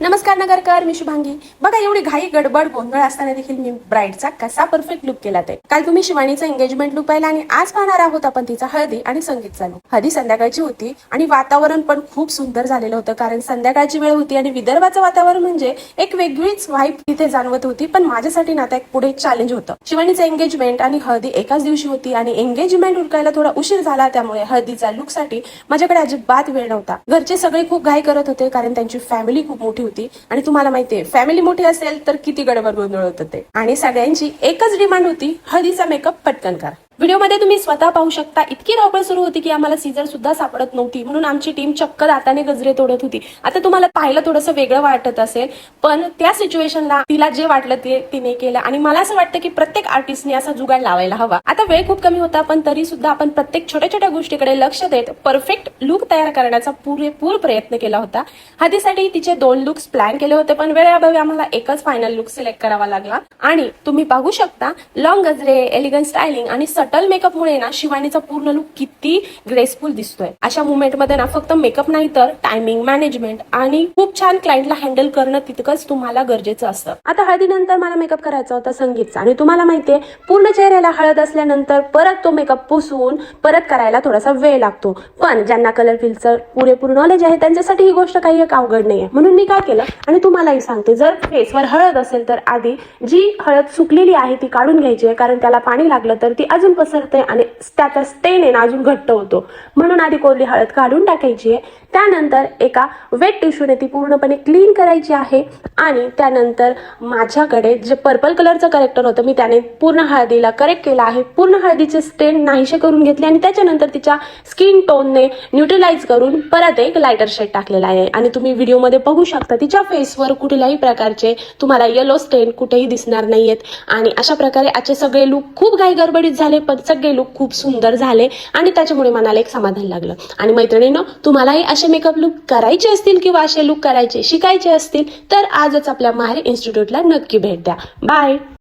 नमस्कार नगरकर, मी शुभांगी. बघा, एवढी घाई गडबड गोंधळ असताना देखील मी ब्राईडचा कसा परफेक्ट लुक केला ते. काल तुम्ही शिवानीचा एंगेजमेंट लुक पाहिला आणि आज पाहणार आहोत आपण तिचा हळदी आणि संगीतचा लुक. हळदी संध्याकाळची होती आणि वातावरण पण खूप सुंदर झालेलं होतं, कारण संध्याकाळची वेळ होती आणि विदर्भाचं वातावरण म्हणजे एक वेगळीच व्हाईब तिथे जाणवत होती. पण माझ्यासाठी ना आता एक पुढे चॅलेंज होतं. शिवानीचं एंगेजमेंट आणि हळदी एकाच दिवशी होती आणि एंगेजमेंट उरकायला थोडा उशीर झाला, त्यामुळे हळदीचा लुक साठी माझ्याकडे अजिबात वेळ नव्हता. घरचे सगळे खूप घाई करत होते, कारण त्यांची फॅमिली खूप मोठी होती आणि तुम्हाला माहितीये फॅमिली मोठी असेल तर किती गडबड गोंधळ होतं ते. आणि सगळ्यांची एकच डिमांड होती, हळदीचा मेकअप पटकन करा. व्हिडिओमध्ये तुम्ही स्वतः पाहू शकता, इतकी धावपळ सुरू होती की आम्हाला सीझर सुद्धा सापडत नव्हती, म्हणून आमची टीम चक्क दाताने गजरे तोडत होती. आता तुम्हाला पाहिलं थोडंसं वेगळं वाटत असेल, पण त्या सिच्युएशनला तिला जे वाटलं ते तिने केलं आणि मला असं वाटतं की प्रत्येक आर्टिस्टने असा जुगाड लावायला हवा. आता वेळ खूप कमी होता, पण तरी सुद्धा आपण प्रत्येक छोट्या छोट्या गोष्टीकडे लक्ष देत परफेक्ट लुक तयार करण्याचा पुरेपूर प्रयत्न केला होता. हळदीसाठी तिचे 2 लुक्स प्लॅन केले होते, पण वेळेअभावी आम्हाला एकच फायनल लुक सिलेक्ट करावा लागला. आणि तुम्ही पाहू शकता, लॉंग गजरे, एलिगंट स्टायलिंग आणि सटल मेकअप मुळे ना शिवानीचा पूर्ण लुक किती ग्रेसफुल दिसतोय. अशा मुवमेंट मध्ये ना फक्त मेकअप नाही तर टायमिंग मॅनेजमेंट आणि खूप छान क्लायंटला हँडल करणं तितकंच तुम्हाला गरजेचं असतं. आता हळदीनंतर मला मेकअप करायचा होता संगीतचा, आणि तुम्हाला माहितीये पूर्ण चेहऱ्याला हळद असल्यानंतर परत तो मेकअप पुसून परत करायला थोडासा वेळ लागतो. पण ज्यांना कलर फिलचं पुरेपूर नॉलेज आहे त्यांच्यासाठी ही गोष्ट काही एक अवघड नाहीये. म्हणून मी काय केलं आणि तुम्हालाही सांगते, जर फेसवर हळद असेल तर आधी जी हळद सुकलेली आहे ती काढून घ्यायची आहे, कारण त्याला पाणी लागलं तर ती अजून पसरते आणि त्याचा स्टेन आहे ना अजून घट्ट होतो. म्हणून आधी कोरडी हळद काढून टाकायची आहे. त्यानंतर एका वेट टिश्यूने ती पूर्णपणे क्लीन करायची आहे आणि त्यानंतर माझ्याकडे जे पर्पल कलरचं करेक्टर होतं मी त्याने पूर्ण हळदीला करेक्ट केलं आहे. पूर्ण हळदीचे स्टेन नाहीसे करून घेतले आणि त्याच्यानंतर तिच्या स्किन टोनने न्यूट्रलाइज करून परत एक लायटर शेड टाकलेला आहे. आणि तुम्ही व्हिडिओमध्ये बघू शकता तिच्या फेसवर कुठल्याही प्रकारचे तुम्हाला येलो स्टेन कुठेही दिसणार नाहीयेत. आणि अशा प्रकारे आजचे सगळे लुक खूप घाई गडबडीत झाले, पण सगळे लुक खूप सुंदर झाले आणि त्याच्यामुळे मनाला एक समाधान लागलं. आणि मैत्रिणींनो, तुम्हालाही असे मेकअप लुक करायचे असतील किंवा असे लुक करायचे शिकायचे असतील तर आजच आपल्या माहेर इन्स्टिट्यूटला नक्की भेट द्या. बाय.